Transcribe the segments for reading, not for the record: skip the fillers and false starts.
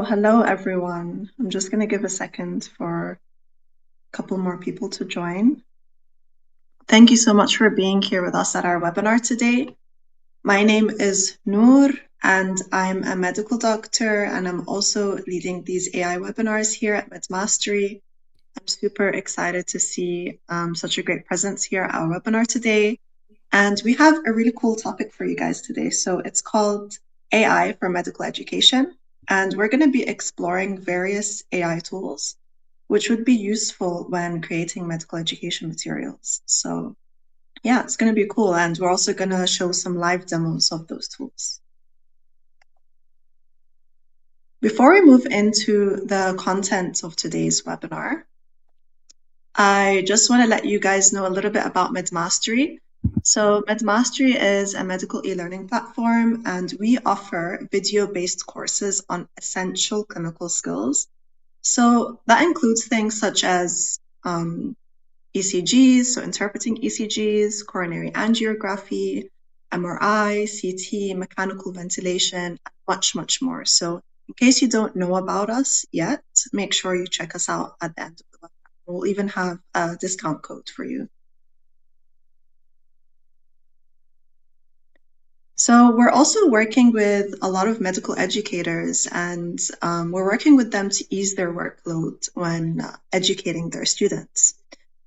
Hello everyone. I'm just going to give a second for a couple more people to join. Thank you so much for being here with us at our webinar today. My name is Noor, and I'm a medical doctor, and I'm also leading these AI webinars here at Medmastery. I'm super excited to see such a great presence here at our webinar today. And we have a really cool topic for you guys today. So it's called AI for medical education. And we're going to be exploring various AI tools, which would be useful when creating medical education materials. So yeah, it's going to be cool. And we're also going to show some live demos of those tools. Before we move into the content of today's webinar, I just want to let you guys know a little bit about Medmastery. So Medmastery is a medical e-learning platform, and we offer video-based courses on essential clinical skills. So that includes things such as ECGs, so interpreting ECGs, coronary angiography, MRI, CT, mechanical ventilation, and much, much more. So in case you don't know about us yet, make sure you check us out at the end of the webinar. We'll even have a discount code for you. So we're also working with a lot of medical educators, and we're working with them to ease their workload when educating their students.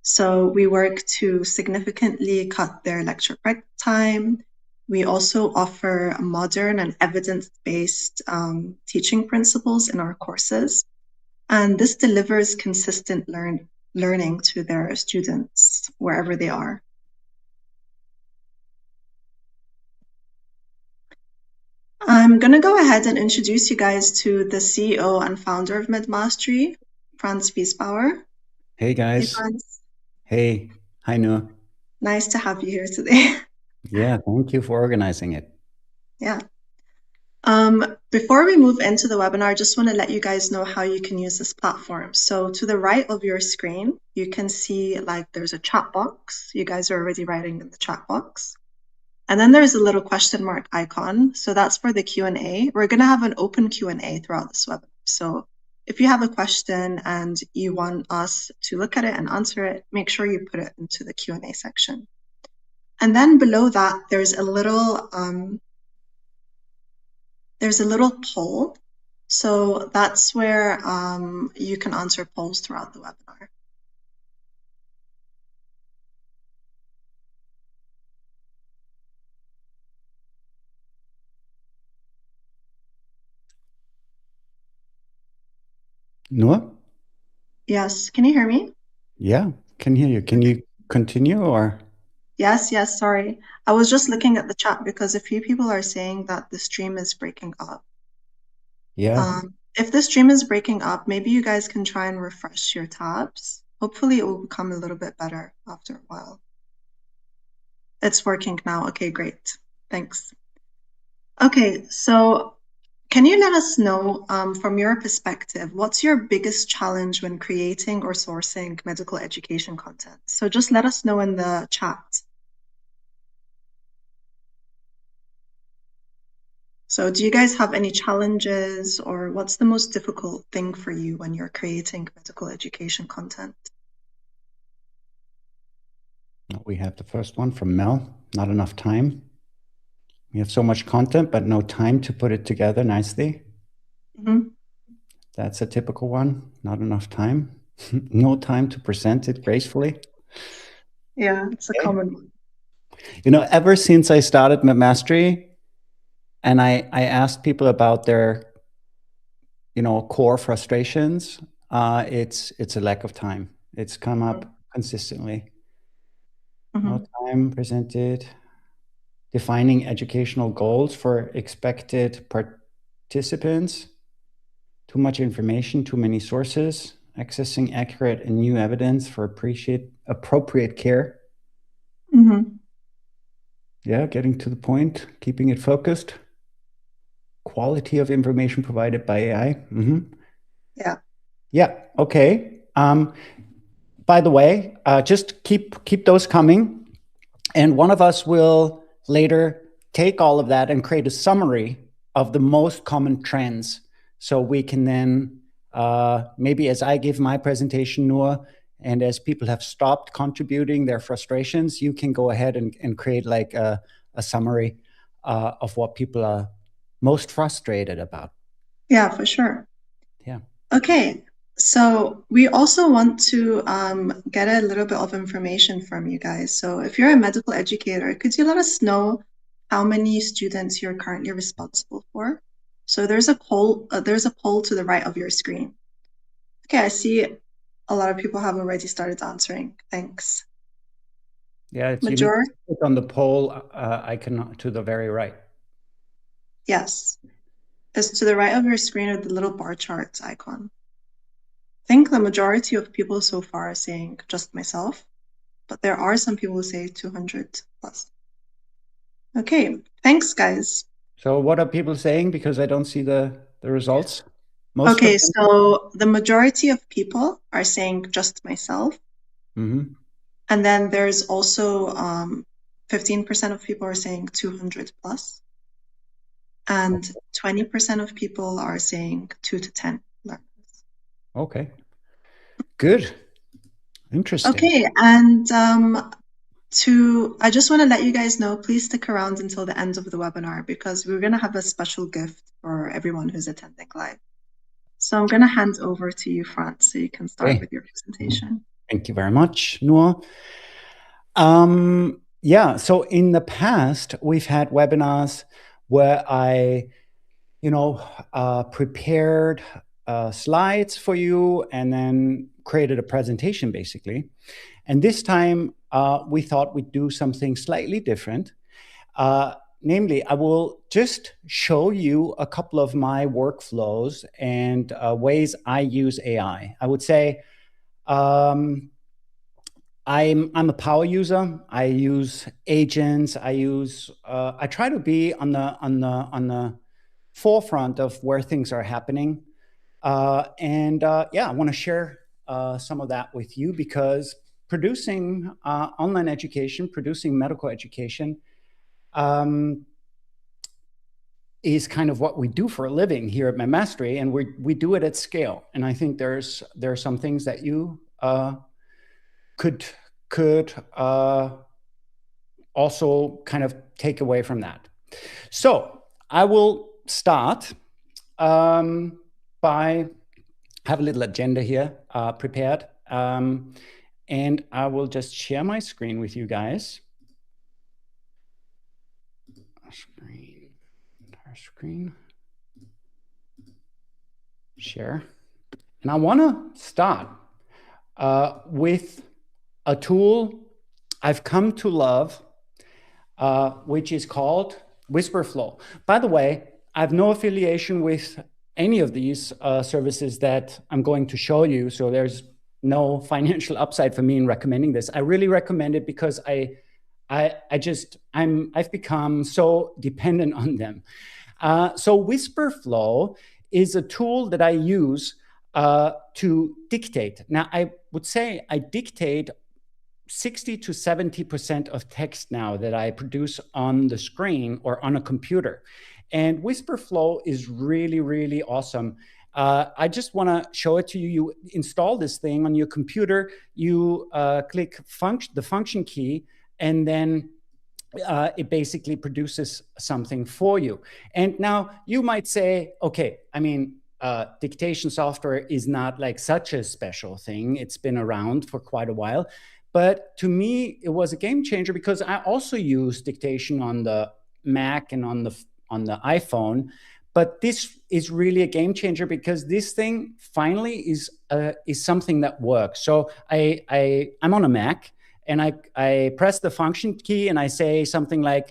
So we work to significantly cut their lecture prep time. We also offer modern and evidence-based teaching principles in our courses. And this delivers consistent learning to their students wherever they are. I'm going to go ahead and introduce you guys to the CEO and founder of Medmastery, Franz Wiesbauer. Hey guys. Hey, Franz. Hey, hi Noor. Nice to have you here today. Yeah, thank you for organizing it. Yeah. Before we move into the webinar, I just want to let you guys know how you can use this platform. So to the right of your screen, you can see like there's a chat box. You guys are already writing in the chat box. And then there's a little question mark icon. So that's for the Q&A. We're going to have an open Q&A throughout this webinar. So if you have a question and you want us to look at it and answer it, make sure you put it into the Q&A section. And then below that, there's a little poll. So that's where you can answer polls throughout the webinar. Noor? Yes, can you hear me? Yeah, can hear you. Can you continue or? Yes, sorry. I was just looking at the chat because a few people are saying that the stream is breaking up. Yeah. If the stream is breaking up, maybe you guys can try and refresh your tabs. Hopefully it will become a little bit better after a while. It's working now. Okay, great. Thanks. Okay, so can you let us know from your perspective, what's your biggest challenge when creating or sourcing medical education content? So just let us know in the chat. So do you guys have any challenges, or what's the most difficult thing for you when you're creating medical education content? We have the first one from Mel. Not enough time. We have so much content, but no time to put it together nicely. Mm-hmm. That's a typical one. Not enough time. No time to present it gracefully. Yeah, it's a common one. You know, ever since I started Medmastery, and I asked people about their, core frustrations, it's a lack of time. It's come up consistently. Mm-hmm. No time presented. Defining educational goals for expected participants. Too much information, too many sources. Accessing accurate and new evidence for appropriate care. Mm-hmm. Yeah, getting to the point, keeping it focused. Quality of information provided by AI. Mm-hmm. Yeah. Yeah, okay. By the way, just keep those coming. And one of us will later take all of that and create a summary of the most common trends So we can then, maybe as I give my presentation, Noor, and as people have stopped contributing their frustrations, you can go ahead and create like a summary of what people are most frustrated about. Yeah, for sure. Yeah. Okay, so we also want to get a little bit of information from you guys. So if you're a medical educator, could you let us know how many students you're currently responsible for? So there's a poll to the right of your screen. Okay, I see a lot of people have already started answering. Thanks. Yeah, you need Major, to click on the poll icon to the very right. yes. It's to the right of your screen or the little bar charts icon. I think the majority of people so far are saying just myself, but there are some people who say 200 plus. Okay, thanks, guys. So what are people saying? Because I don't see the results. Most of Okay, them. so the majority of people are saying just myself. Mm-hmm. And then there's also 15% of people are saying 200 plus. And 20% of people are saying 2 to 10 learners. Okay. Good. Interesting. Okay, and I just want to let you guys know, please stick around until the end of the webinar because we're going to have a special gift for everyone who's attending live. So I'm going to hand over to you, Franz, so you can start Okay. with your presentation. Thank you very much, Noor. Yeah, so in the past, we've had webinars where I, prepared slides for you and then created a presentation, basically. And this time, we thought we'd do something slightly different. Namely, I will just show you a couple of my workflows and ways I use AI. I would say I'm a power user. I use agents. I try to be on the forefront of where things are happening. Yeah, I want to share some of that with you because producing online education, producing medical education, is kind of what we do for a living here at Medmastery, and we do it at scale. And I think there are some things that you could also kind of take away from that. So I will start by have a little agenda here prepared, and I will just share my screen with you guys. Screen, share, and I want to start with a tool I've come to love, which is called Wispr Flow. By the way, I have no affiliation with any of these services that I'm going to show you, so there's no financial upside for me in recommending this. I really recommend it because I've become so dependent on them. So Wispr Flow is a tool that I use to dictate. Now, I would say I dictate 60 to 70% of text now that I produce on the screen or on a computer. And Wispr Flow is really, really awesome. I just want to show it to you. You install this thing on your computer, you click the function key, and then it basically produces something for you. And now you might say, okay, I mean, dictation software is not like such a special thing. It's been around for quite a while. But to me, it was a game changer because I also use dictation on the Mac and on the iPhone. But this is really a game changer because this thing finally is something that works. So I'm on a Mac and I press the function key and I say something like,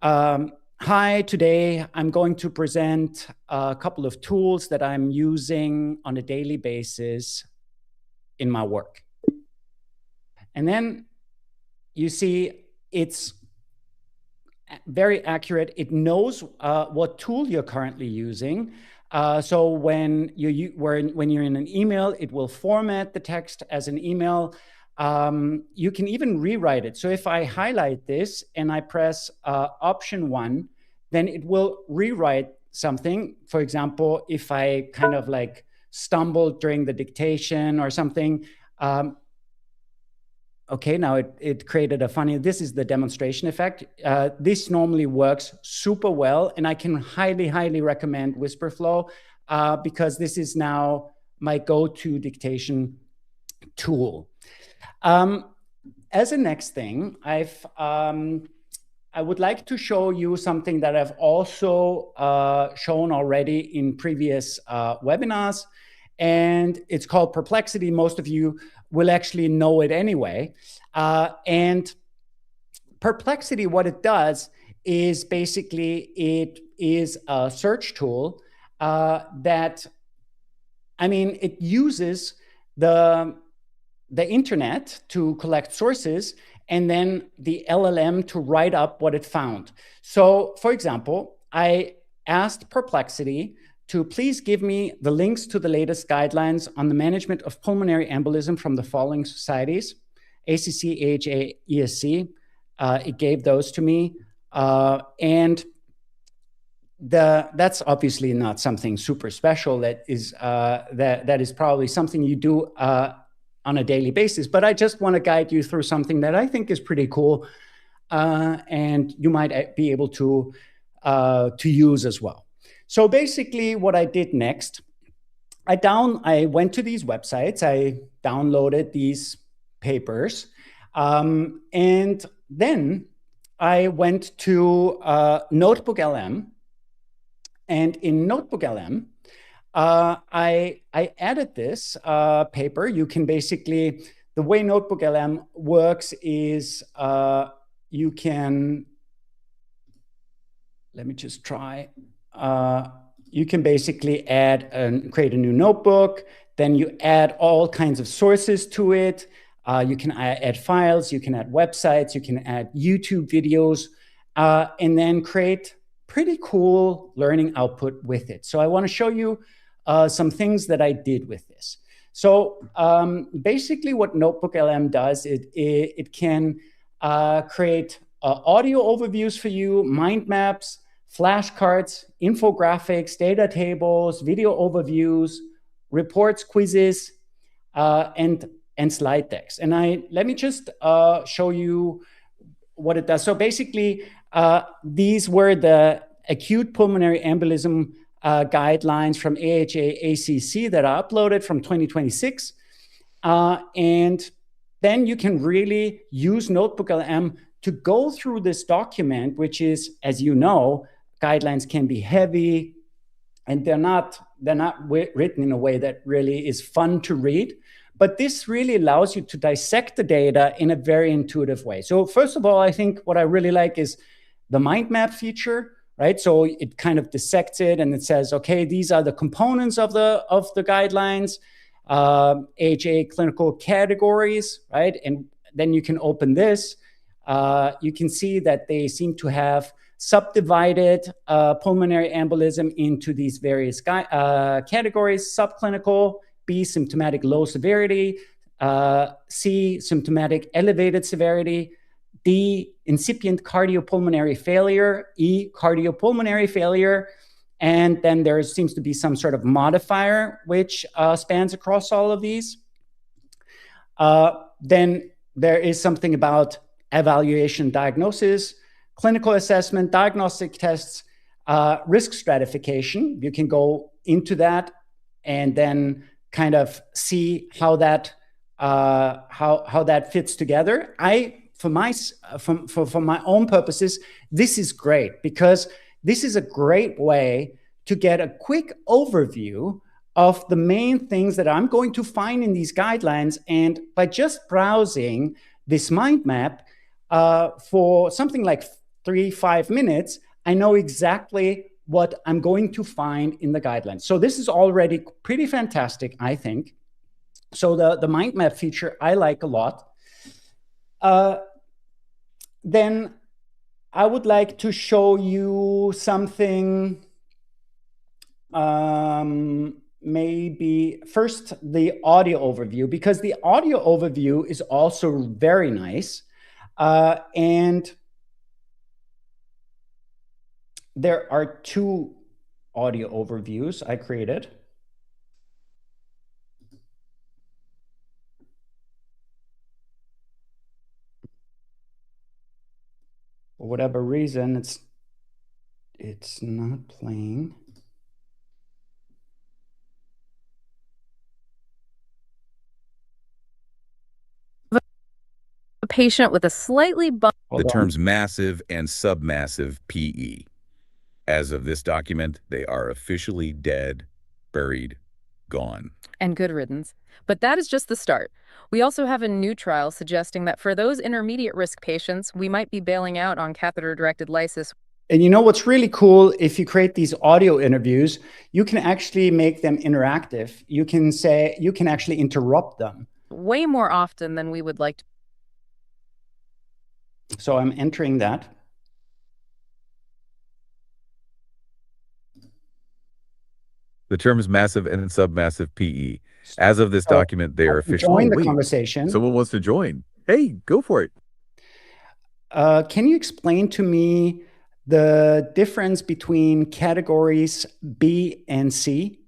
hi, today I'm going to present a couple of tools that I'm using on a daily basis in my work. And then you see it's very accurate. It knows what tool you're currently using. So when you're in an email, it will format the text as an email. You can even rewrite it. So if I highlight this and I press option 1, then it will rewrite something. For example, if I kind of like stumbled during the dictation or something, okay, now it created a funny, this is the demonstration effect. This normally works super well, and I can highly, highly recommend Wispr Flow because this is now my go-to dictation tool. As a next thing, I would like to show you something that I've also shown already in previous webinars, and it's called Perplexity. Most of you will actually know it anyway. And Perplexity, what it does is basically it is a search tool that, I mean, it uses the internet to collect sources and then the LLM to write up what it found. So, for example, I asked Perplexity to please give me the links to the latest guidelines on the management of pulmonary embolism from the following societies: ACC, AHA, ESC. It gave those to me. And that's obviously not something super special. That is that is probably something you do on a daily basis, but I just want to guide you through something that I think is pretty cool, and you might be able to use as well. So basically, what I did next, I went to these websites, I downloaded these papers, and then I went to NotebookLM, and in NotebookLM, I added this paper. You can basically, the way NotebookLM works is you can, let me just try. You can basically add and create a new notebook. Then you add all kinds of sources to it. You can add files, you can add websites, you can add YouTube videos, and then create pretty cool learning output with it. So I want to show you some things that I did with this. So basically what NotebookLM does, it can create audio overviews for you, mind maps, flashcards, infographics, data tables, video overviews, reports, quizzes, and slide decks. And let me just show you what it does. So basically, these were the acute pulmonary embolism guidelines from AHA ACC that are uploaded from 2026. And then you can really use NotebookLM to go through this document, which is, as you know, guidelines can be heavy and they're not written in a way that really is fun to read. But this really allows you to dissect the data in a very intuitive way. So first of all, I think what I really like is the mind map feature, right? So it kind of dissects it and it says, okay, these are the components of the guidelines, AHA clinical categories, right? And then you can open this. You can see that they seem to have subdivided pulmonary embolism into these various categories: subclinical, B, symptomatic low severity, C, symptomatic elevated severity, D, incipient cardiopulmonary failure, E, cardiopulmonary failure, and then there seems to be some sort of modifier which spans across all of these. Then there is something about evaluation, diagnosis, clinical assessment, diagnostic tests, risk stratification. You can go into that and then kind of see how that fits together. For my own purposes, this is great because this is a great way to get a quick overview of the main things that I'm going to find in these guidelines. And by just browsing this mind map for something like 3-5 minutes, I know exactly what I'm going to find in the guidelines. So this is already pretty fantastic, I think. So the mind map feature I like a lot. Then I would like to show you something, maybe first the audio overview, because the audio overview is also very nice. And there are two audio overviews I created. For whatever reason, it's not playing. A patient with a slightly the terms massive and submassive PE. As of this document, they are officially dead, buried, gone. And good riddance. But that is just the start. We also have a new trial suggesting that for those intermediate risk patients, we might be bailing out on catheter-directed lysis. And you know what's really cool? If you create these audio interviews, you can actually make them interactive. You can actually interrupt them. Way more often than we would like to. So I'm entering that. The terms massive and submassive PE. As of this document, they are officially... Join the conversation. Someone wants to join. Hey, go for it. Can you explain to me the difference between categories B and C?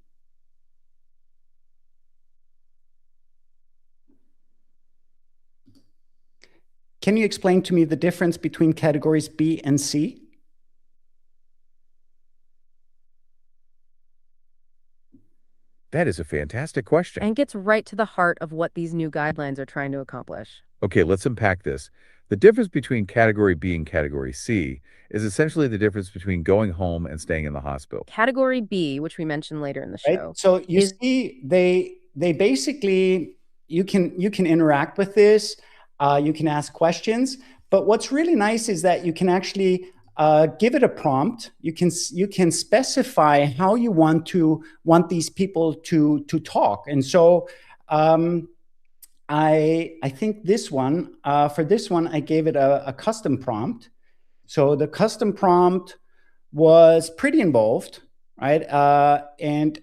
Can you explain to me the difference between categories B and C? That is a fantastic question. And gets right to the heart of what these new guidelines are trying to accomplish. Okay, let's unpack this. The difference between category B and category C is essentially the difference between going home and staying in the hospital. Category B, which we mentioned later in the show. Right? So you see, they basically, you can interact with this, you can ask questions, but what's really nice is that you can actually give it a prompt. You can specify how you want these people to talk. And so I think this one, for this one, I gave it a custom prompt. So the custom prompt was pretty involved, right? And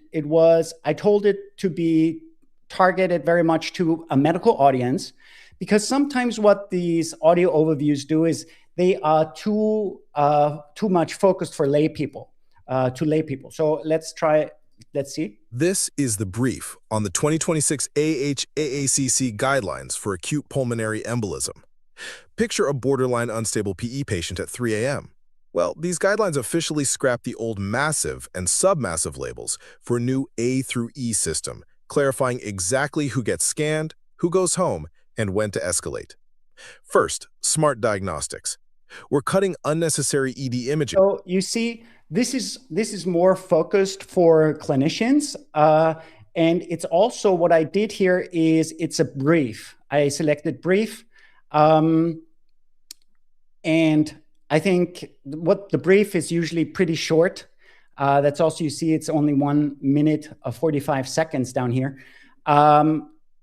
I told it to be targeted very much to a medical audience, because sometimes what these audio overviews do is they are too much focused for lay people, So let's see. This is the brief on the 2026 AHAACC guidelines for acute pulmonary embolism. Picture a borderline unstable PE patient at 3 a.m. Well, these guidelines officially scrap the old massive and submassive labels for a new A through E system, clarifying exactly who gets scanned, who goes home, and when to escalate. First, smart diagnostics. We're cutting unnecessary ED imaging. So you see, this is more focused for clinicians. And it's also, what I did here is it's a brief. I selected brief. And I think what the brief is usually pretty short. That's also, you see, it's only 1 minute of 45 seconds down here.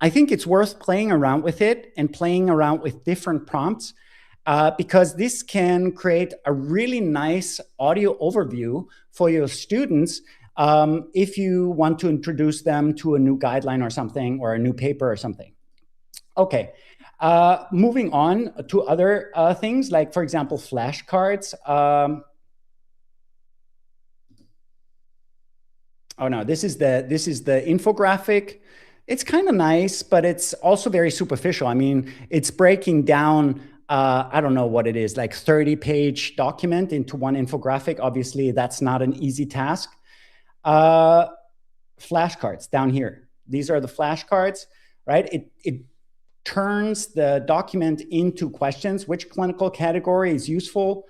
I think it's worth playing around with it and playing around with different prompts, because this can create a really nice audio overview for your students if you want to introduce them to a new guideline or something, or a new paper or something. Okay, moving on to other things, like, for example, flashcards. Oh no, this is the infographic. It's kind of nice, but it's also very superficial. I mean, it's breaking down, I don't know what it is, like 30-page document into one infographic. Obviously, that's not an easy task. Flashcards down here. These are the flashcards, right? It turns the document into questions. Which clinical category is used for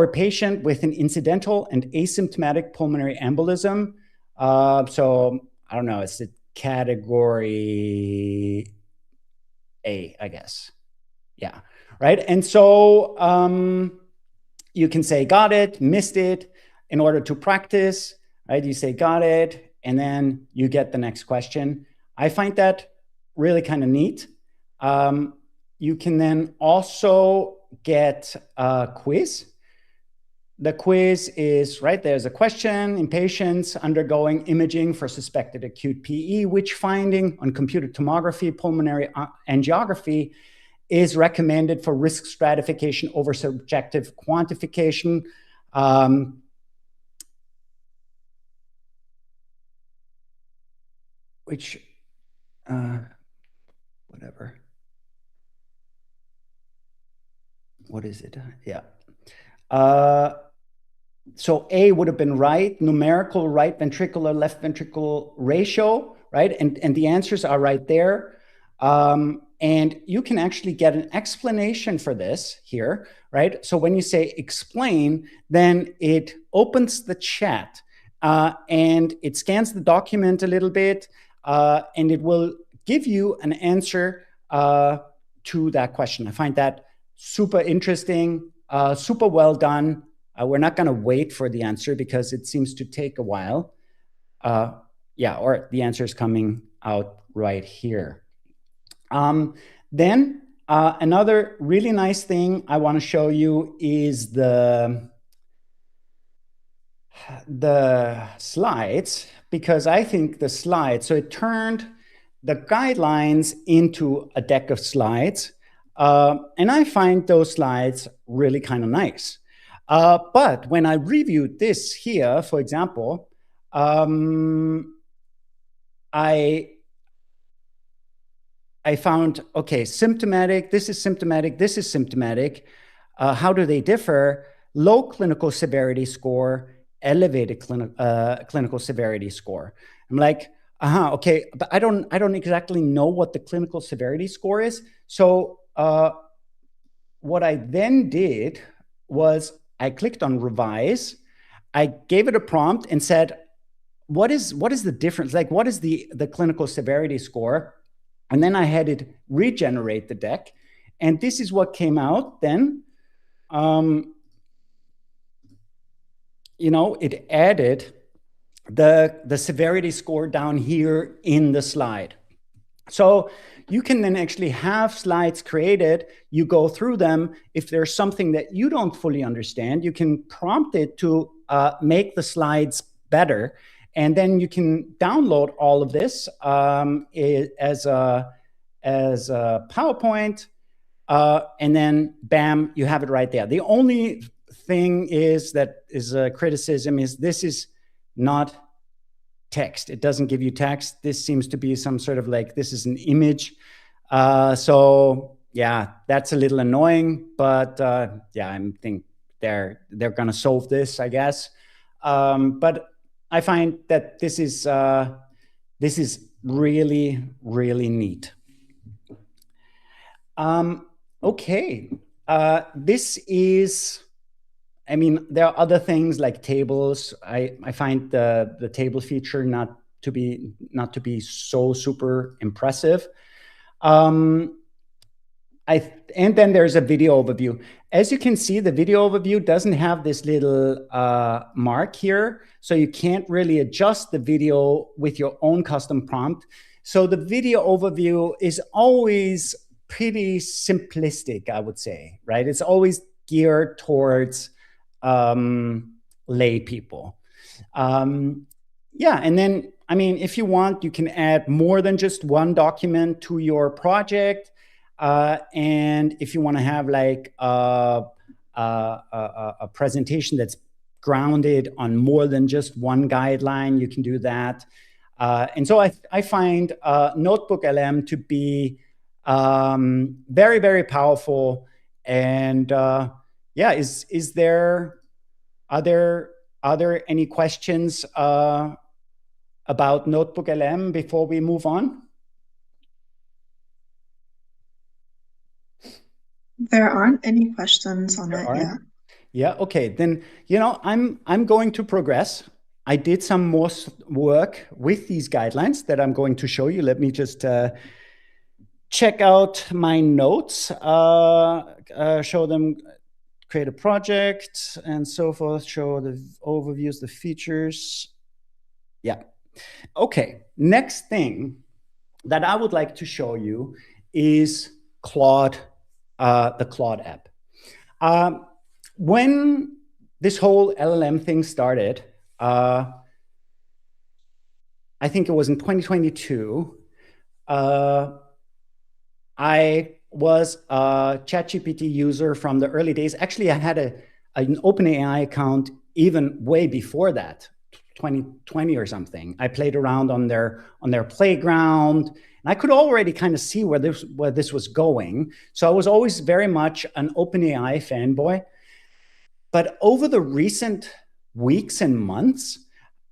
a patient with an incidental and asymptomatic pulmonary embolism? So I don't know, it's a category A, I guess. Yeah, right. And so you can say, got it, missed it. In order to practice, right, you say, got it, and then you get the next question. I find that really kind of neat. You can then also get a quiz. The quiz is, right, there's a question: in patients undergoing imaging for suspected acute PE, which finding on computed tomography, pulmonary angiography is recommended for risk stratification over subjective quantification? which, whatever. What is it? Yeah. So A would have been right, numerical right ventricular, left ventricle ratio, right? And the answers are right there. And you can actually get an explanation for this here, right? So when you say explain, then it opens the chat and it scans the document a little bit and it will give you an answer to that question. I find that super interesting, super well done. We're not going to wait for the answer because it seems to take a while. Yeah, or the answer is coming out right here. Then another really nice thing I want to show you is the slides, because I think the slides, so it turned the guidelines into a deck of slides. And I find those slides really kind of nice. But when I reviewed this here, for example, I found, okay, symptomatic, this is symptomatic, this is symptomatic. How do they differ? Low clinical severity score, elevated clinical severity score. I'm like, okay, but I don't exactly know what the clinical severity score is. So what I then did was I clicked on revise. I gave it a prompt and said, what is the difference? Like, what is the clinical severity score? And then I had it regenerate the deck. And this is what came out then. You know, it added the severity score down here in the slide. So you can then actually have slides created. You go through them. If there's something that you don't fully understand, you can prompt it to make the slides better. And then you can download all of this as a PowerPoint. And then, bam, you have it right there. The only thing is that is a criticism is this is not text. It doesn't give you text. This seems to be some sort of like, this is an image. So yeah, that's a little annoying, but yeah, I think they're going to solve this, I guess. But I find that this is really, really neat. Okay, this is, I mean, there are other things like tables. I find the table feature not to be so super impressive. And then there's a video overview. As you can see, the video overview doesn't have this little mark here, so you can't really adjust the video with your own custom prompt. So the video overview is always pretty simplistic, I would say, right? It's always geared towards lay people. Yeah, and then, I mean, if you want, you can add more than just one document to your project. And if you want to have like a presentation that's grounded on more than just one guideline, you can do that. And so I find NotebookLM to be very, very powerful. And yeah, are there any questions about NotebookLM before we move on? There aren't any questions on it yet. Yeah, okay. Then, you know, I'm going to progress. I did some more work with these guidelines that I'm going to show you. Let me just check out my notes, show them, create a project, and so forth, show the overviews, the features. Yeah. Okay. Next thing that I would like to show you is Claude, the Claude app. When this whole LLM thing started, I think it was in 2022, I was a ChatGPT user from the early days. Actually, I had an OpenAI account even way before that, 2020 or something. I played around on their playground, and I could already kind of see where this was going. So I was always very much an OpenAI fanboy. But over the recent weeks and months,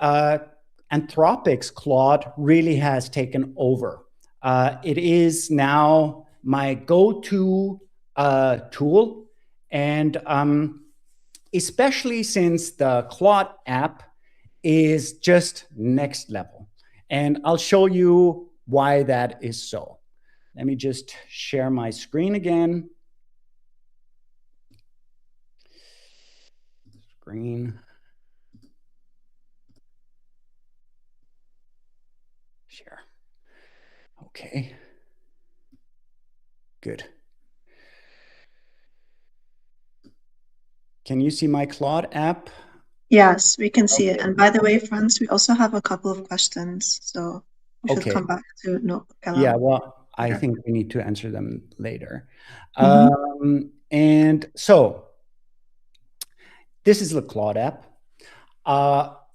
Anthropic's Claude really has taken over. It is now my go-to tool, and especially since the Claude app is just next level. And I'll show you why that is so. Let me just share my screen again. Screen. Share. Okay. Good. Can you see my Claude app? Yes, we can see it. And by the way, Franz, we also have a couple of questions, so we should come back to NotebookLM. Yeah, well, I think we need to answer them later. And so this is the Claude app.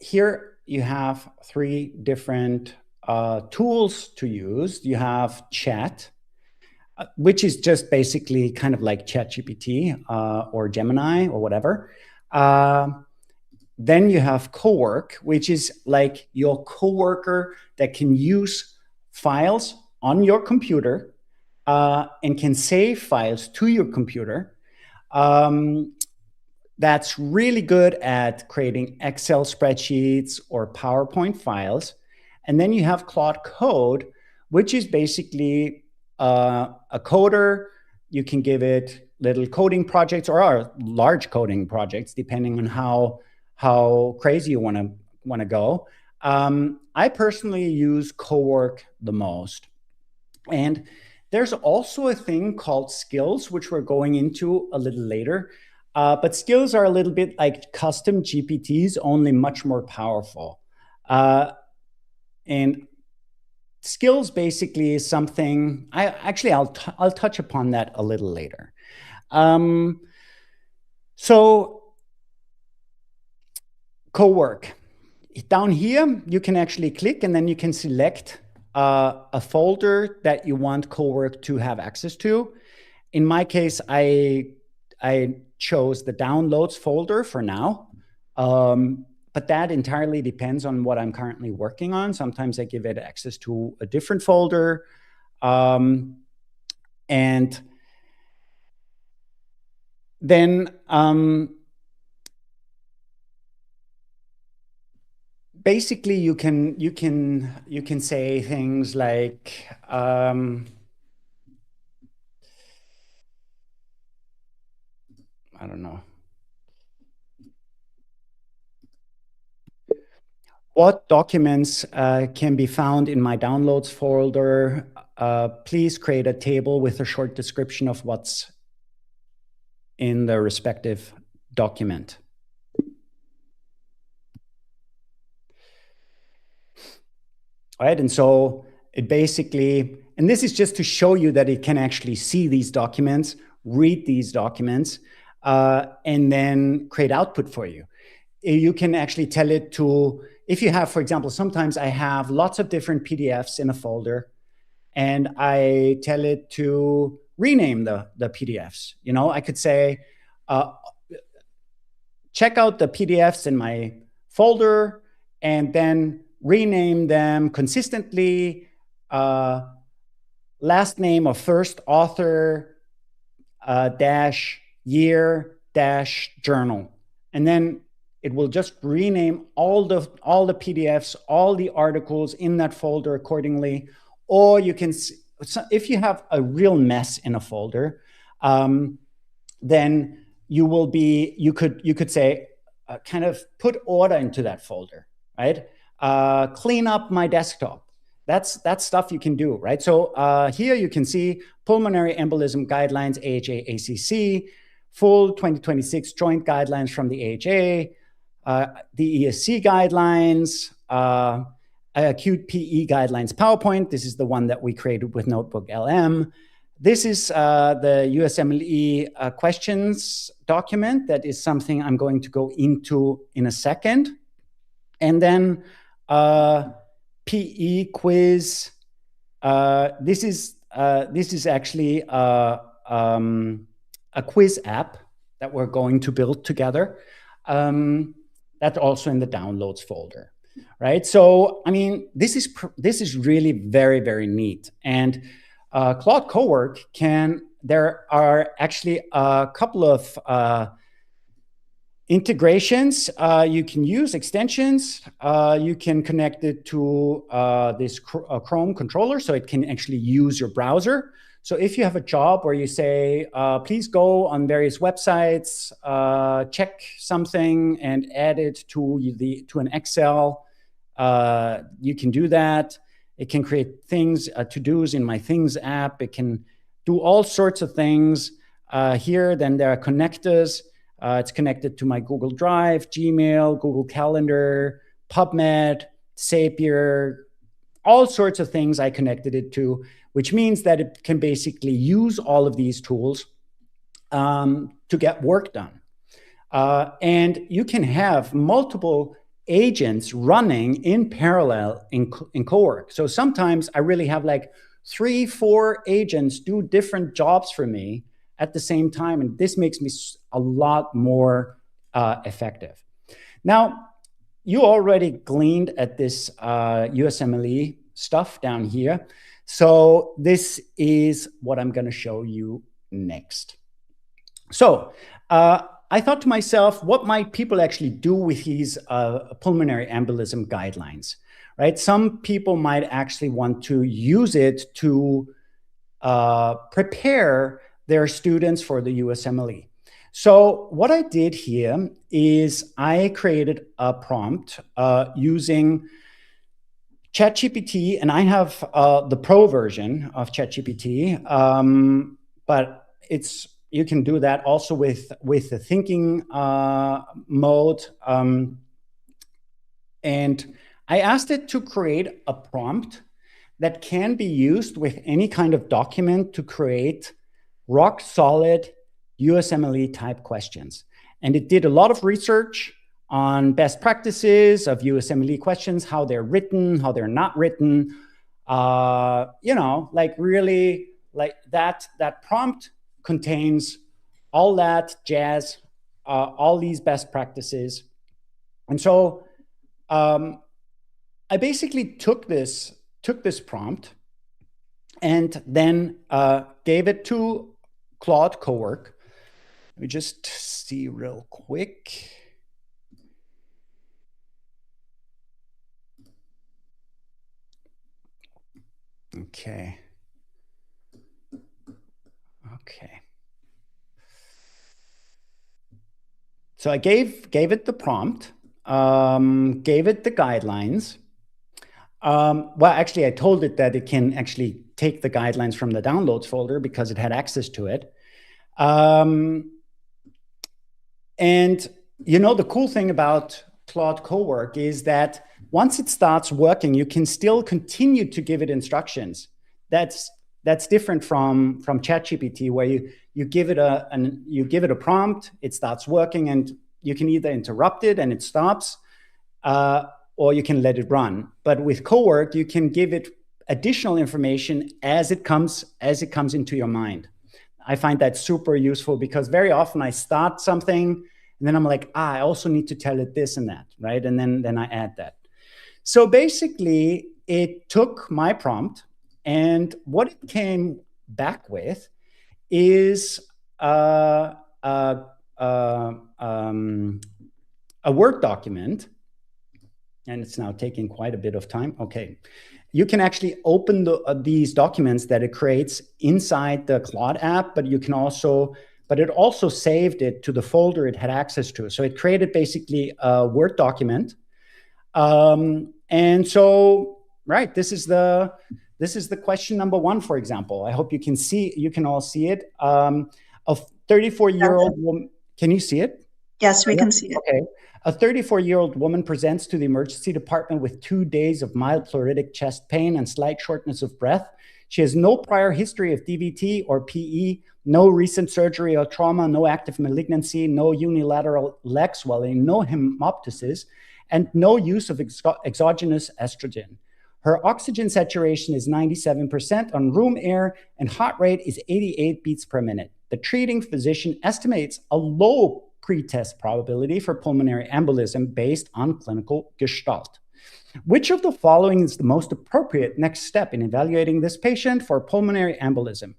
Here you have 3 different tools to use. You have chat, which is just basically kind of like ChatGPT or Gemini or whatever. Then you have CoWork, which is like your coworker that can use files on your computer and can save files to your computer. That's really good at creating Excel spreadsheets or PowerPoint files. And then you have Claude Code, which is basically a coder. You can give it little coding projects or large coding projects, depending on how crazy you want to go. I personally use CoWork the most. And there's also a thing called skills, which we're going into a little later. But skills are a little bit like custom GPTs, only much more powerful. And skills basically is something, I'll touch upon that a little later. So CoWork. Down here, you can actually click and then you can select a folder that you want CoWork to have access to. In my case, I chose the downloads folder for now, but that entirely depends on what I'm currently working on. Sometimes I give it access to a different folder. And then basically you can say things like I don't know. What documents can be found in my downloads folder? Please create a table with a short description of what's in the respective document. All right, and so it basically, and this is just to show you that it can actually see these documents, read these documents, and then create output for you. You can actually tell it to, if you have, for example, sometimes I have lots of different PDFs in a folder, and I tell it to rename the PDFs. You know, I could say, check out the PDFs in my folder, and then rename them consistently, last name of first author, dash year, dash journal. And then it will just rename all the PDFs, all the articles in that folder accordingly. Or you can, if you have a real mess in a folder, then you could say, kind of put order into that folder, right? Clean up my desktop. That's stuff you can do, right? So here you can see pulmonary embolism guidelines, AHA-ACC, full 2026 joint guidelines from the AHA, the ESC guidelines, acute PE guidelines PowerPoint. This is the one that we created with NotebookLM. This is the USMLE questions document. That is something I'm going to go into in a second. And then PE quiz. This is actually a quiz app that we're going to build together. That's also in the downloads folder, right? So, I mean, this is really very, very neat. And Claude CoWork there are actually a couple of integrations. You can use extensions. You can connect it to this Chrome controller, so it can actually use your browser. So if you have a job where you say, please go on various websites, check something and add it to an Excel, you can do that. It can create things, to-dos in my Things app. It can do all sorts of things. Here, then there are connectors. It's connected to my Google Drive, Gmail, Google Calendar, PubMed, Zapier, all sorts of things I connected it to, which means that it can basically use all of these tools to get work done. And you can have multiple agents running in parallel in CoWork. So sometimes I really have like 3-4 agents do different jobs for me at the same time, and this makes me a lot more effective. Now, you already gleaned at this USMLE stuff down here. So this is what I'm going to show you next. So I thought to myself, what might people actually do with these pulmonary embolism guidelines, right? Some people might actually want to use it to prepare their students for the USMLE. So what I did here is I created a prompt using ChatGPT, and I have the pro version of ChatGPT, but you can do that also with the thinking mode. And I asked it to create a prompt that can be used with any kind of document to create rock solid USMLE type questions. And it did a lot of research on best practices of USMLE questions, how they're written, how they're not written, you know, like really like that prompt contains all that jazz, all these best practices. And so I basically took this prompt and then gave it to Claude CoWork. Let me just see real quick. Okay. So I gave it the prompt, gave it the guidelines. Well, actually, I told it that it can actually take the guidelines from the downloads folder because it had access to it. And you know, the cool thing about Claude CoWork is that once it starts working, you can still continue to give it instructions. That's different from ChatGPT, where you give it a prompt, it starts working, and you can either interrupt it and it stops, or you can let it run. But with CoWork, you can give it additional information as it comes into your mind. I find that super useful because very often I start something and then I'm like, I also need to tell it this and that, right? And then I add that. So basically, it took my prompt, and what it came back with is a Word document, and it's now taking quite a bit of time. Okay, you can actually open these documents that it creates inside the Claude app, but it also saved it to the folder it had access to. So it created basically a Word document. And so, right, this is the question number 1, for example. I hope you can all see it. A 34-year-old woman, can you see it? Yes, we can see it. Okay. A 34-year-old woman presents to the emergency department with 2 days of mild pleuritic chest pain and slight shortness of breath. She has no prior history of DVT or PE, no recent surgery or trauma, no active malignancy, no unilateral leg swelling, no hemoptysis, and no use of exogenous estrogen. Her oxygen saturation is 97% on room air, and heart rate is 88 beats per minute. The treating physician estimates a low pretest probability for pulmonary embolism based on clinical gestalt. Which of the following is the most appropriate next step in evaluating this patient for pulmonary embolism?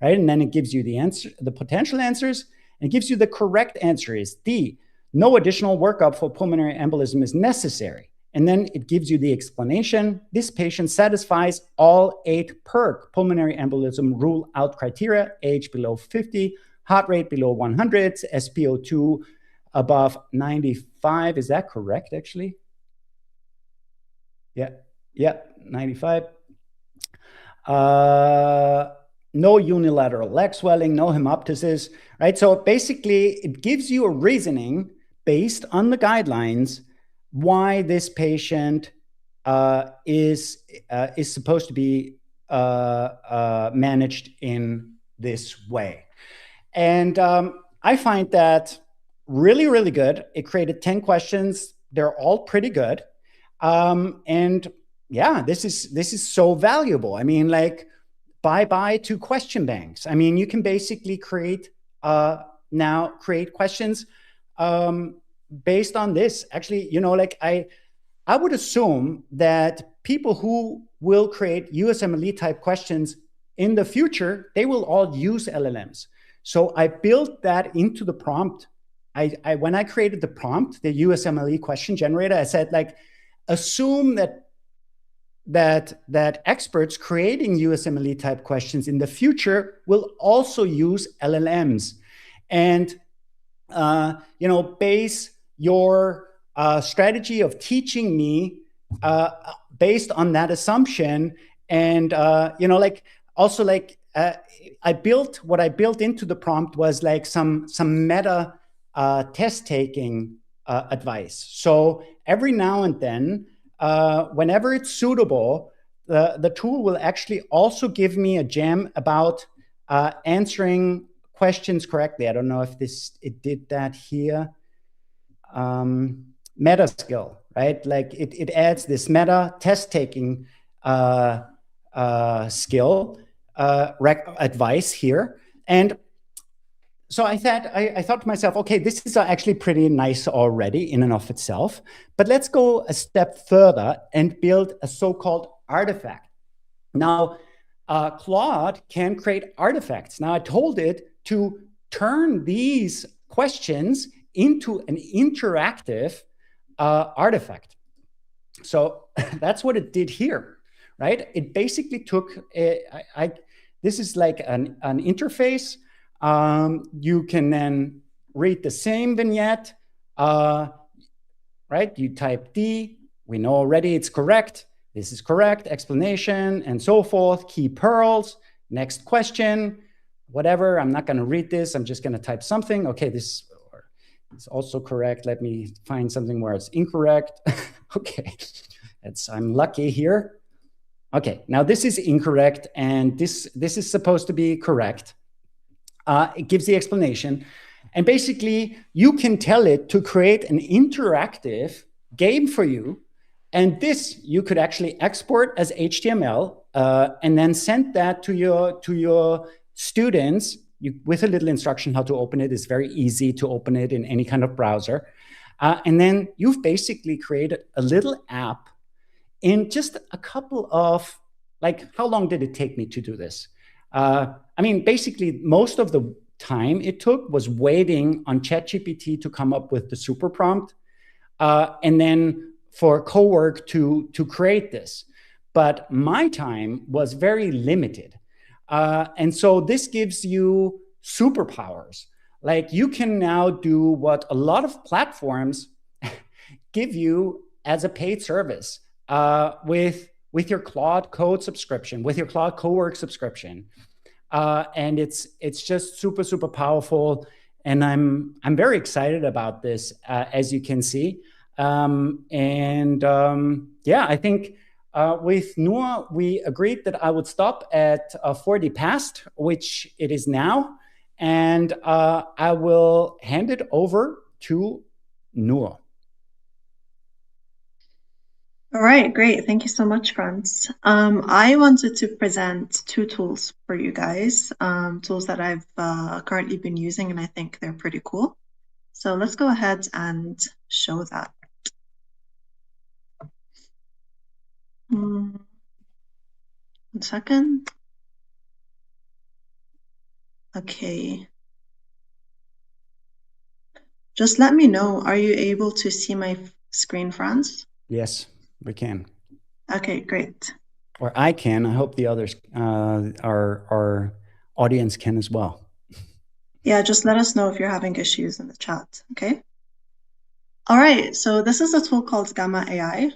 Right, and then it gives you the answer, the potential answers, and it gives you the correct answer is D. No additional workup for pulmonary embolism is necessary. And then it gives you the explanation. This patient satisfies all 8 PERC, pulmonary embolism rule out criteria: age below 50, heart rate below 100, SpO2 above 95. Is that correct, actually? Yeah, 95. No unilateral leg swelling, no hemoptysis, right? So basically, it gives you a reasoning based on the guidelines why this patient is supposed to be managed in this way. And I find that really, really good. It created 10 questions. They're all pretty good. And yeah, this is so valuable. I mean, like, bye-bye to question banks. I mean, you can basically create questions based on this. Actually, you know, like I would assume that people who will create USMLE type questions in the future, they will all use LLMs. So I built that into the prompt. When I created the prompt, the USMLE question generator, I said, like, assume that experts creating USMLE type questions in the future will also use LLMs, and you know, base your strategy of teaching me based on that assumption. And you know, like, also, like, what I built into the prompt was like some meta test taking advice. So every now and then, whenever it's suitable, the tool will actually also give me a gem about answering questions correctly. I don't know if it did that here. Meta skill, right? Like it adds this meta test taking skill advice here. And so I thought to myself, okay, this is actually pretty nice already in and of itself, but let's go a step further and build a so-called artifact. Now, Claude can create artifacts. Now, I told it to turn these questions into an interactive artifact. So that's what it did here, right? It basically took, this is like an interface. You can then read the same vignette, right? You type D, we know already it's correct. This is correct, explanation, and so forth, key pearls, next question, whatever. I'm not gonna read this, I'm just gonna type something. Okay, this is also correct. Let me find something where it's incorrect. Okay, I'm lucky here. Okay, now this is incorrect, and this is supposed to be correct. It gives the explanation. And basically, you can tell it to create an interactive game for you. And this you could actually export as HTML and then send that to your students with a little instruction how to open it. It's very easy to open it in any kind of browser. And then you've basically created a little app in just a couple of, like, how long did it take me to do this? I mean, basically, most of the time it took was waiting on ChatGPT to come up with the super prompt, and then for CoWork to create this. But my time was very limited. And so this gives you superpowers. Like, you can now do what a lot of platforms give you as a paid service with your Claude Code subscription, with your Claude CoWork subscription. And it's just super, super powerful. And I'm very excited about this, as you can see. Yeah, I think with Noor, we agreed that I would stop at 40 past, which it is now. And I will hand it over to Noor. All right, great. Thank you so much, Franz. I wanted to present two tools for you guys, tools that I've currently been using, and I think they're pretty cool. So let's go ahead and show that. 1 second. Okay. Just let me know, are you able to see my screen, Franz? Yes, we can. Okay, great. Or I can. I hope the others, our audience can as well. Yeah, just let us know if you're having issues in the chat, okay? All right, so this is a tool called Gamma AI.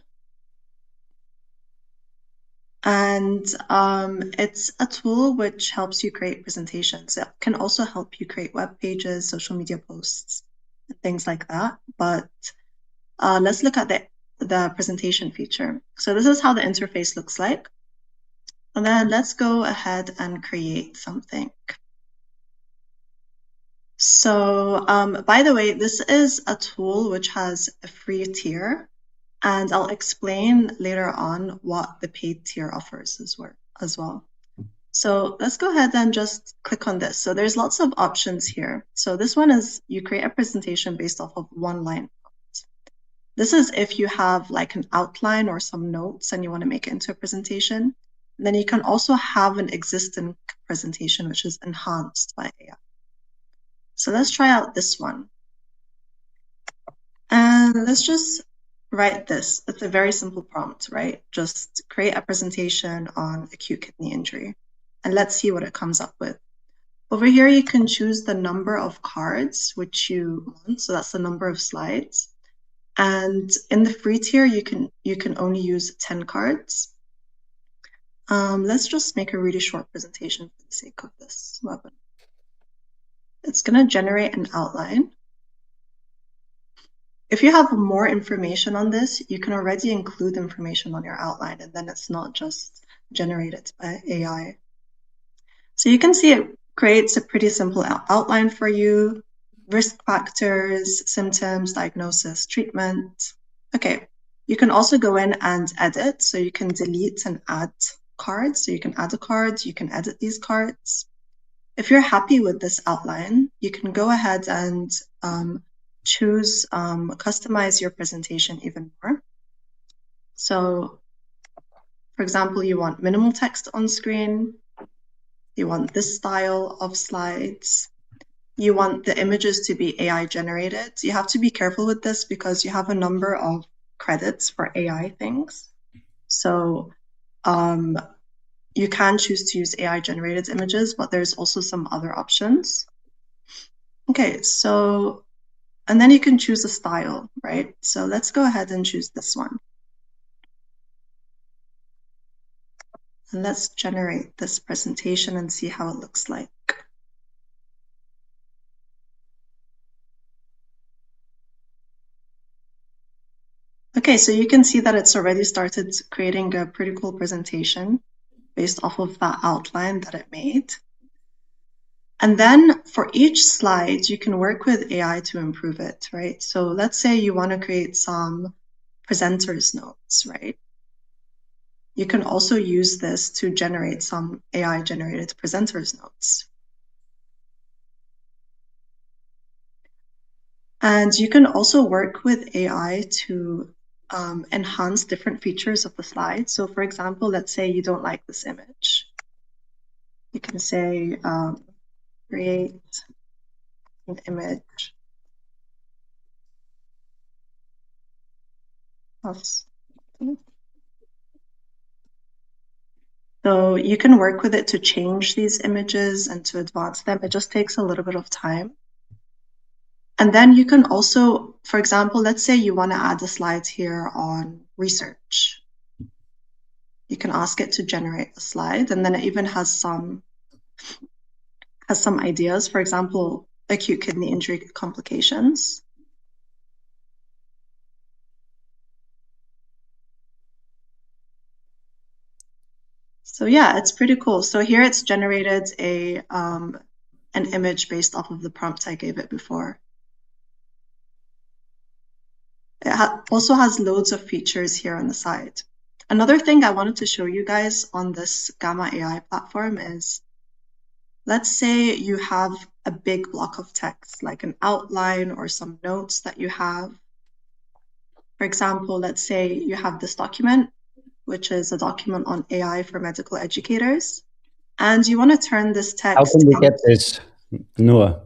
And it's a tool which helps you create presentations. It can also help you create web pages, social media posts, and things like that. But let's look at the presentation feature. So this is how the interface looks like. And then let's go ahead and create something. So by the way, this is a tool which has a free tier, and I'll explain later on what the paid tier offers as well. So let's go ahead and just click on this. So there's lots of options here. So this one is you create a presentation based off of one line. This is if you have like an outline or some notes and you want to make it into a presentation. And then you can also have an existing presentation, which is enhanced by AI. So let's try out this one. And let's just write this. It's a very simple prompt, right? Just create a presentation on acute kidney injury. And let's see what it comes up with. Over here, you can choose the number of cards which you want. So that's the number of slides. And in the free tier, you can only use 10 cards. Let's just make a really short presentation for the sake of this webinar. It's going to generate an outline. If you have more information on this, you can already include information on your outline, and then it's not just generated by AI. So you can see it creates a pretty simple outline for you. Risk factors, symptoms, diagnosis, treatment. Okay, you can also go in and edit. So you can delete and add cards. So you can add a card, you can edit these cards. If you're happy with this outline, you can go ahead and choose customize your presentation even more. So for example, you want minimal text on screen. You want this style of slides. You want the images to be AI generated. You have to be careful with this because you have a number of credits for AI things. So you can choose to use AI generated images, but there's also some other options. Okay, so, and then you can choose a style, right? So let's go ahead and choose this one. And let's generate this presentation and see how it looks like. Okay, so you can see that it's already started creating a pretty cool presentation based off of that outline that it made. And then for each slide, you can work with AI to improve it, right? So let's say you want to create some presenter's notes, right? You can also use this to generate some AI-generated presenter's notes. And you can also work with AI to enhance different features of the slide. So for example, let's say you don't like this image. You can say, create an image of. So you can work with it to change these images and to advance them. It just takes a little bit of time. And then you can also, for example, let's say you want to add a slide here on research. You can ask it to generate a slide, and then it even has some ideas. For example, acute kidney injury complications. So yeah, it's pretty cool. So here it's generated an image based off of the prompt I gave it before. also has loads of features here on the side. Another thing I wanted to show you guys on this Gamma AI platform is, let's say you have a big block of text, like an outline or some notes that you have. For example, let's say you have this document, which is a document on AI for medical educators, and you want to turn this text. How can we get this, Noah?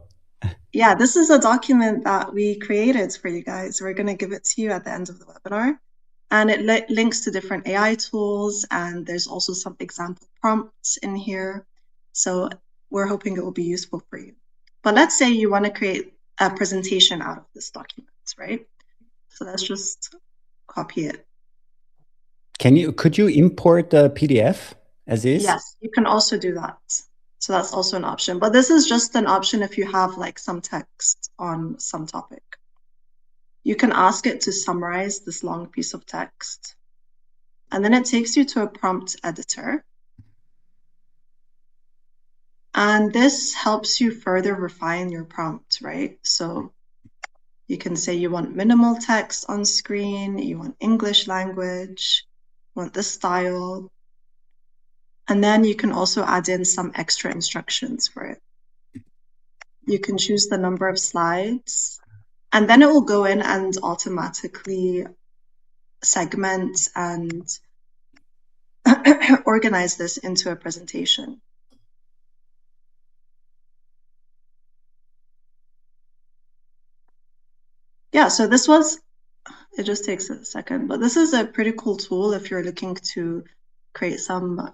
Yeah, this is a document that we created for you guys. We're going to give it to you at the end of the webinar. And it links to different AI tools, and there's also some example prompts in here. So we're hoping it will be useful for you. But let's say you want to create a presentation out of this document, right? So let's just copy it. Could you import the PDF as is? Yes, you can also do that. So that's also an option. But this is just an option if you have like some text on some topic. You can ask it to summarize this long piece of text. And then it takes you to a prompt editor. And this helps you further refine your prompt, right? So you can say you want minimal text on screen, you want English language, you want this style. And then you can also add in some extra instructions for it. You can choose the number of slides, and then it will go in and automatically segment and organize this into a presentation. Yeah, so this was, it just takes a second, but this is a pretty cool tool if you're looking to create some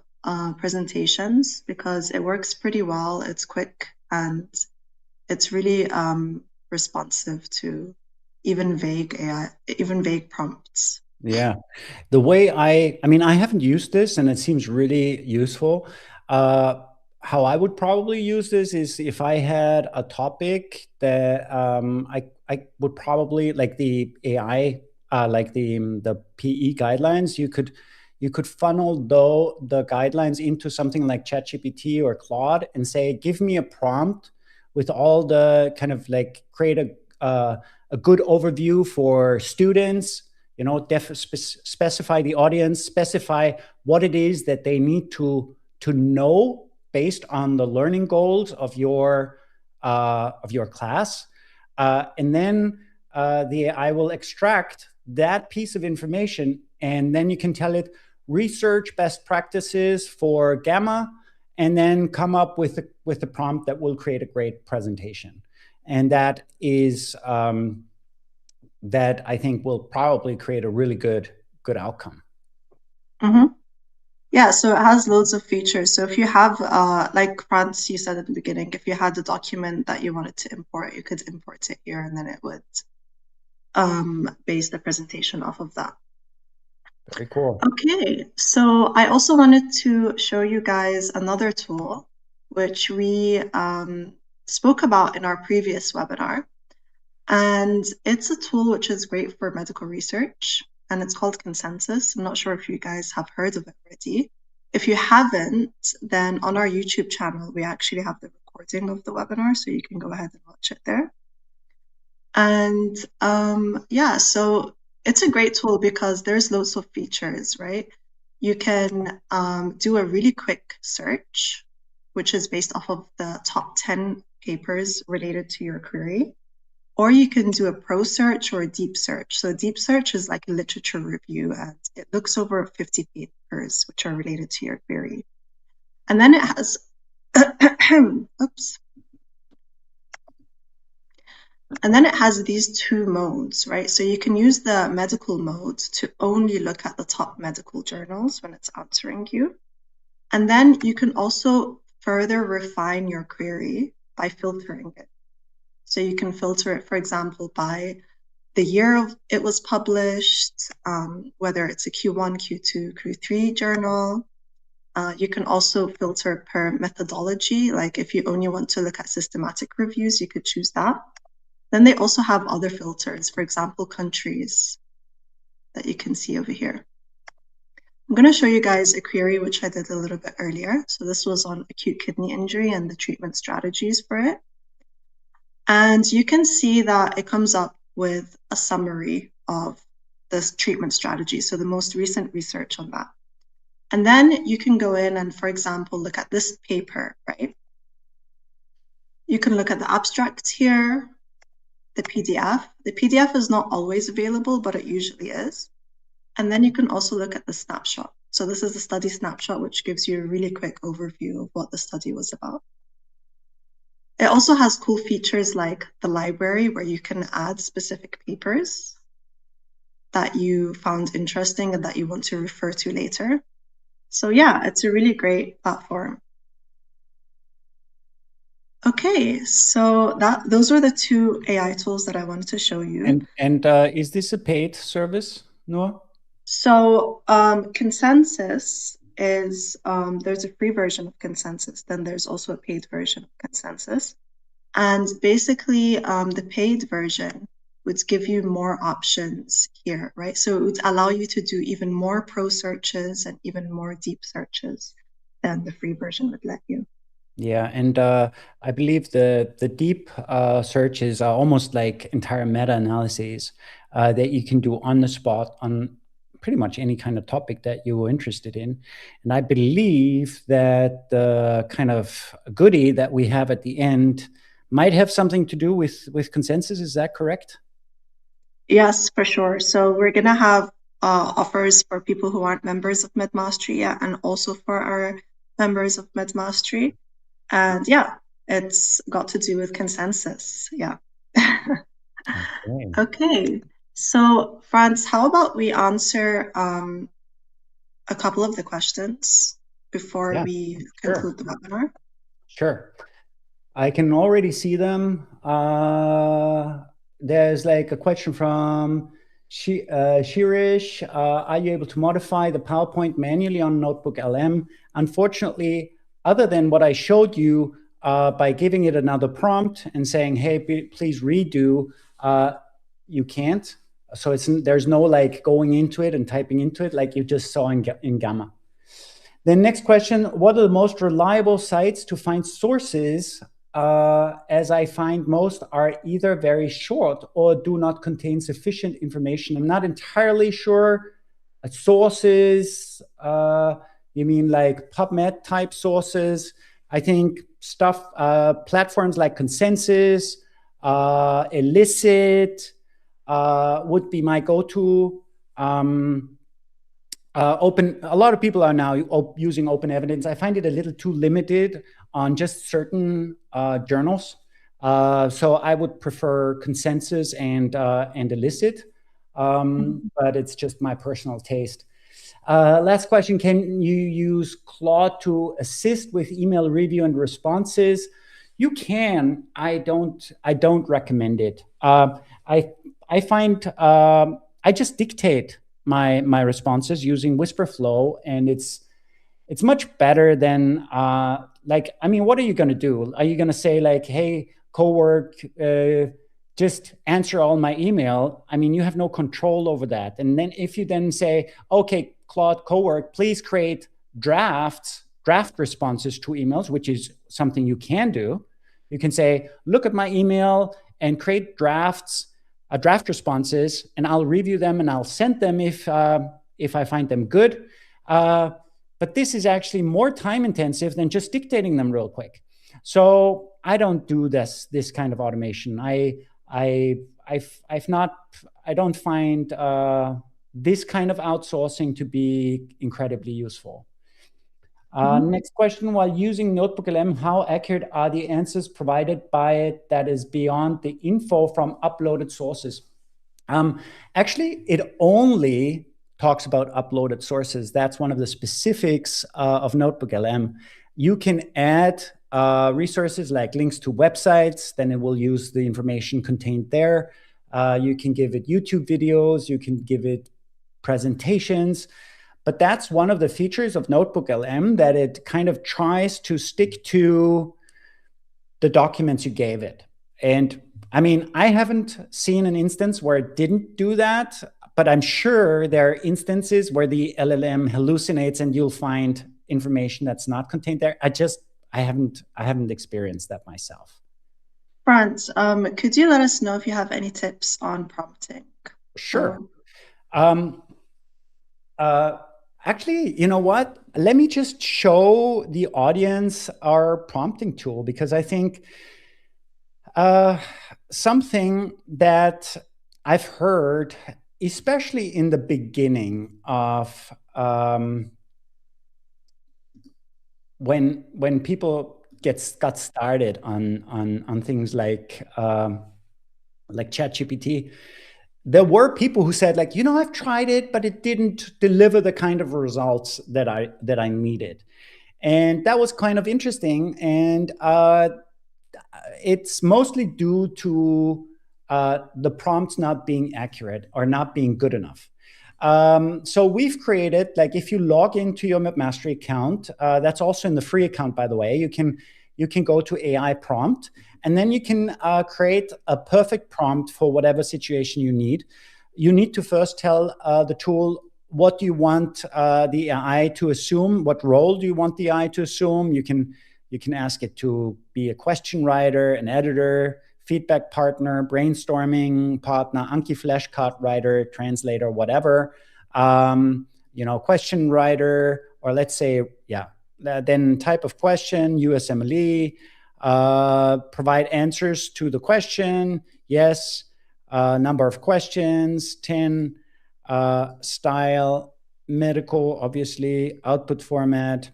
presentations, because it works pretty well. It's quick and it's really responsive to even vague AI, even vague prompts. Yeah, the way I mean, I haven't used this and it seems really useful. How I would probably use this is if I had a topic that I would probably, like the AI, like the PE guidelines, you could funnel the guidelines into something like ChatGPT or Claude and say, give me a prompt with all the kind of like create a good overview for students, you know, specify the audience, specify what it is that they need to know based on the learning goals of your class, and then the AI will extract that piece of information, and then you can tell it research best practices for Gamma, and then come up with a prompt that will create a great presentation, and that is. That I think will probably create a really good outcome. Mm-hmm. Yeah, so it has loads of features. So if you have, like Franz, you said at the beginning, if you had a document that you wanted to import, you could import it here, and then it would base the presentation off of that. Very cool. Okay, so I also wanted to show you guys another tool, which we spoke about in our previous webinar. And it's a tool which is great for medical research, and it's called Consensus. I'm not sure if you guys have heard of it already. If you haven't, then on our YouTube channel, we actually have the recording of the webinar, so you can go ahead and watch it there. And yeah, so it's a great tool because there's loads of features, right? You can do a really quick search, which is based off of the top 10 papers related to your query. Or you can do a pro search or a deep search. So a deep search is like a literature review, and it looks over 50 papers which are related to your query. And then it has, oops. And then it has these two modes, right? So you can use the medical mode to only look at the top medical journals when it's answering you. And then you can also further refine your query by filtering it. So you can filter it, for example, by the year it was published, whether it's a Q1, Q2, Q3 journal. You can also filter per methodology, like if you only want to look at systematic reviews, you could choose that. Then they also have other filters, for example, countries that you can see over here. I'm going to show you guys a query which I did a little bit earlier. So this was on acute kidney injury and the treatment strategies for it. And you can see that it comes up with a summary of this treatment strategy, so the most recent research on that. And then you can go in and, for example, look at this paper, right? You can look at the abstract here, the PDF. The PDF is not always available, but it usually is. And then you can also look at the snapshot. So this is the study snapshot, which gives you a really quick overview of what the study was about. It also has cool features like the library, where you can add specific papers that you found interesting and that you want to refer to later. So yeah, it's a really great platform. Okay, so those were the two AI tools that I wanted to show you. And is this a paid service, Noah? So Consensus is, there's a free version of Consensus, then there's also a paid version of Consensus. And basically the paid version would give you more options here, right? So it would allow you to do even more pro searches and even more deep searches than the free version would let you. Yeah, and I believe the deep searches are almost like entire meta-analyses that you can do on the spot on pretty much any kind of topic that you're interested in. And I believe that the kind of goodie that we have at the end might have something to do with Consensus. Is that correct? Yes, for sure. So we're going to have offers for people who aren't members of Medmastery yet, and also for our members of Medmastery. And yeah, it's got to do with Consensus. Yeah. Okay. Okay. So Franz, how about we answer a couple of the questions before we conclude the webinar? Sure. I can already see them. There's like a question from Shirish. Are you able to modify the PowerPoint manually on NotebookLM? Unfortunately, other than what I showed you, by giving it another prompt and saying, hey, please redo, you can't. So there's no like going into it and typing into it like you just saw in Gamma. The next question, what are the most reliable sites to find sources? As I find most are either very short or do not contain sufficient information. I'm not entirely sure. Sources, you mean like PubMed type sources? I think stuff, platforms like Consensus, Elicit would be my go-to. A lot of people are now using open evidence. I find it a little too limited on just certain journals. So I would prefer Consensus and Elicit, but it's just my personal taste. Last question, can you use Claude to assist with email review and responses? You can. I don't recommend it. I find I just dictate my responses using Wispr Flow, and it's much better than like, I mean, what are you going to do? Are you going to say like, hey, CoWork, just answer all my email? I mean, you have no control over that. And then if you then say, okay, Claude CoWork, please create draft responses to emails, which is something you can do. You can say, look at my email and create draft responses, and I'll review them and I'll send them if I find them good. But this is actually more time intensive than just dictating them real quick. So I don't do this kind of automation. I don't find this kind of outsourcing to be incredibly useful. Next question, while using NotebookLM, how accurate are the answers provided by it that is beyond the info from uploaded sources? Actually, it only talks about uploaded sources. That's one of the specifics of NotebookLM. You can add resources like links to websites, then it will use the information contained there. You can give it YouTube videos, you can give it presentations. But that's one of the features of NotebookLM, that it kind of tries to stick to the documents you gave it. And I mean, I haven't seen an instance where it didn't do that, but I'm sure there are instances where the LLM hallucinates and you'll find information that's not contained there. I haven't experienced that myself. Franz, could you let us know if you have any tips on prompting? Sure. So, Actually, you know what? Let me just show the audience our prompting tool, because I think something that I've heard, especially in the beginning of when people got started on things like ChatGPT, there were people who said, like, I've tried it, but it didn't deliver the kind of results that I needed. And that was kind of interesting. And it's mostly due to the prompts not being accurate or not being good enough. So we've created, like, if you log into your Medmastery account, that's also in the free account, by the way, you can go to AI prompt, and then you can create a perfect prompt for whatever situation you need. You need to first tell the tool what you want the AI to assume, what role do you want the AI to assume. You can ask it to be a question writer, an editor, feedback partner, brainstorming partner, Anki flashcard writer, translator, whatever. Question writer, or let's say, then type of question, USMLE, provide answers to the question, yes, number of questions, 10, style, medical, obviously, output format,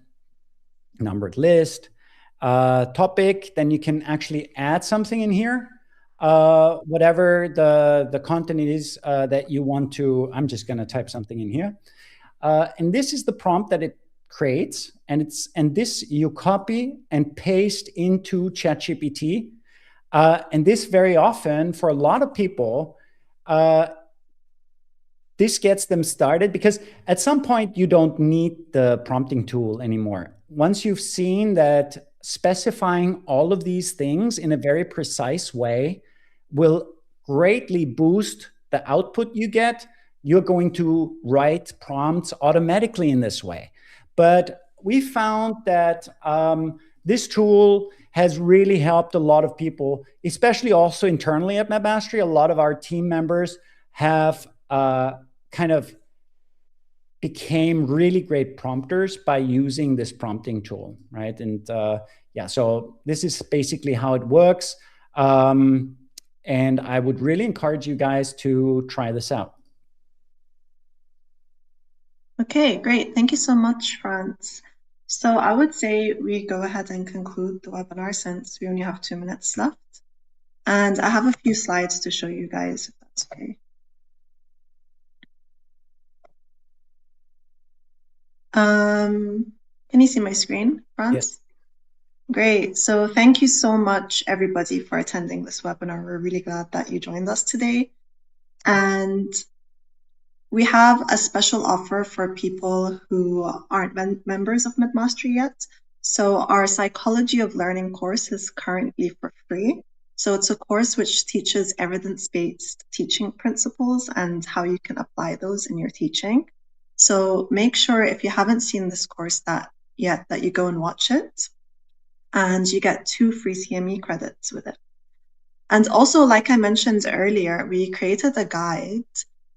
numbered list, topic. Then you can actually add something in here, whatever the content is that you want to. I'm just going to type something in here, and this is the prompt that it creates, and this you copy and paste into ChatGPT, and this very often for a lot of people. This gets them started, because at some point you don't need the prompting tool anymore. Once you've seen that specifying all of these things in a very precise way will greatly boost the output you get, you're going to write prompts automatically in this way. But we found that this tool has really helped a lot of people, especially also internally at Medmastery. A lot of our team members have kind of became really great prompters by using this prompting tool, right? And so this is basically how it works. And I would really encourage you guys to try this out. Okay, great. Thank you so much, Franz. So I would say we go ahead and conclude the webinar, since we only have 2 minutes left. And I have a few slides to show you guys, if that's okay. Can you see my screen, Franz? Yes. Great. So thank you so much, everybody, for attending this webinar. We're really glad that you joined us today. And we have a special offer for people who aren't members of Medmastery yet. So our Psychology of Learning course is currently for free. So it's a course which teaches evidence-based teaching principles and how you can apply those in your teaching. So make sure, if you haven't seen this course yet, that you go and watch it. And you get 2 free CME credits with it. And also, like I mentioned earlier, we created a guide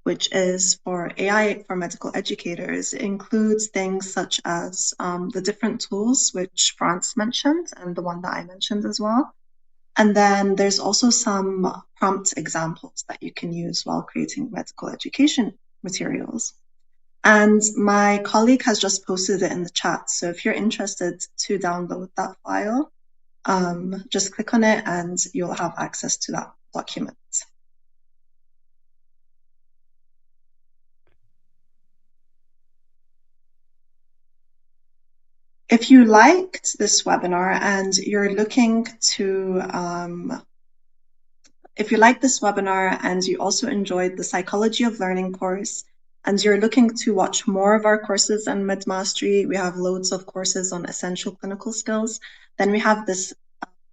which is for AI for medical educators. It includes things such as the different tools which Franz mentioned, and the one that I mentioned as well. And then there's also some prompt examples that you can use while creating medical education materials. And my colleague has just posted it in the chat. So if you're interested to download that file, just click on it and you'll have access to that document. If you liked this webinar and you're looking to, if you like this webinar and you also enjoyed the Psychology of Learning course, and you're looking to watch more of our courses on Medmastery, we have loads of courses on essential clinical skills, then we have this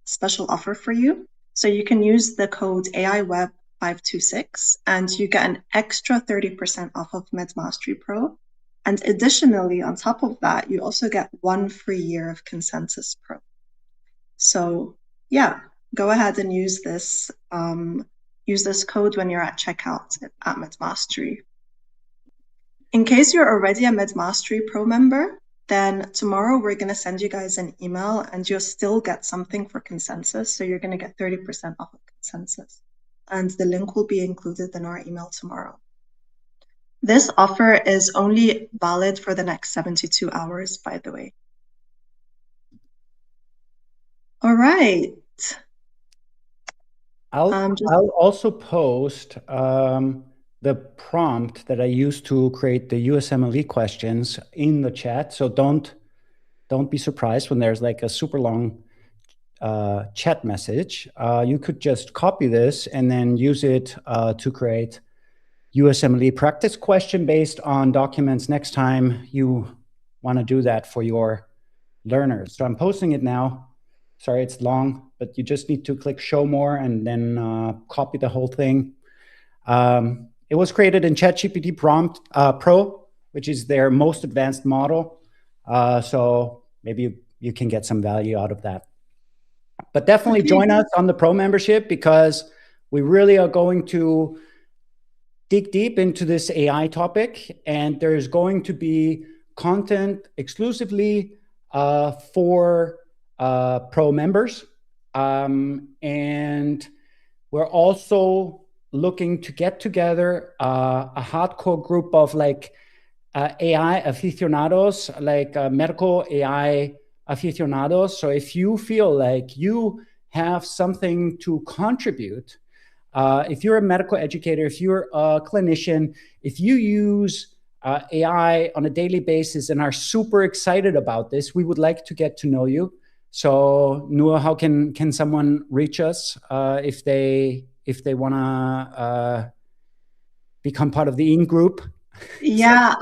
special offer for you. So you can use the code AIWeb526 and you get an extra 30% off of Medmastery Pro. And additionally, on top of that, you also get 1 free year of Consensus Pro. So yeah, go ahead and use this use this code when you're at checkout at Medmastery. In case you're already a Medmastery Pro member, then tomorrow we're going to send you guys an email and you'll still get something for consensus. So you're going to get 30% off of consensus. And the link will be included in our email tomorrow. This offer is only valid for the next 72 hours, by the way. All right. I'll also post the prompt that I used to create the USMLE questions in the chat. So don't be surprised when there's like a super long chat message. You could just copy this and then use it to create USMLE practice question based on documents next time you want to do that for your learners. So I'm posting it now. Sorry, it's long, but you just need to click show more and then copy the whole thing. It was created in ChatGPT Prompt Pro, which is their most advanced model. So maybe you can get some value out of that. But definitely join us on the Pro membership because we really are going to dig deep into this AI topic, and there's going to be content exclusively for Pro members. And we're also looking to get together a hardcore group of like AI aficionados, like medical AI aficionados. So if you feel like you have something to contribute, if you're a medical educator, if you're a clinician, if you use AI on a daily basis and are super excited about this, we would like to get to know you. So Noor, how can someone reach us if they want to become part of the in group? Yeah,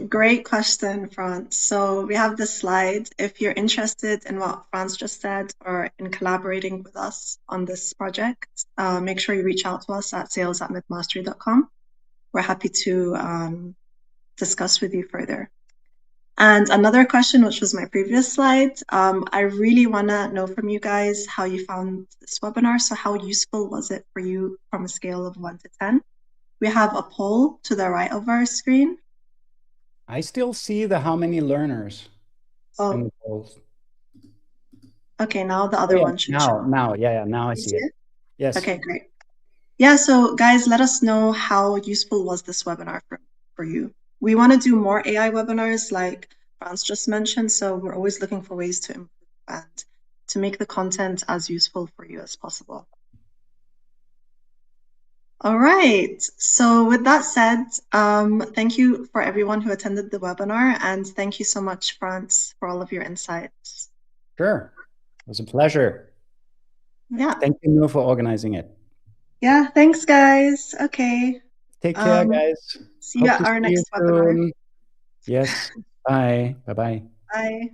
great question, Franz. So we have this slide. If you're interested in what Franz just said or in collaborating with us on this project, make sure you reach out to us at sales@medmastery.com. We're happy to discuss with you further. And another question, which was my previous slide, I really want to know from you guys how you found this webinar. So how useful was it for you from a scale of 1 to 10? We have a poll to the right of our screen. I still see the how many learners in the polls. Okay, now the other one should show. Now I see it. Yes. Okay, great. Yeah, so guys, let us know how useful was this webinar for you. We want to do more AI webinars like Franz just mentioned, so we're always looking for ways to improve and to make the content as useful for you as possible. All right, so with that said, thank you for everyone who attended the webinar, and thank you so much, Franz, for all of your insights. Sure, it was a pleasure. Yeah. Thank you, Noor, for organizing it. Yeah, thanks, guys. Okay. Take care, guys. See you at our next webinar. Yes. Bye. Bye-bye. Bye.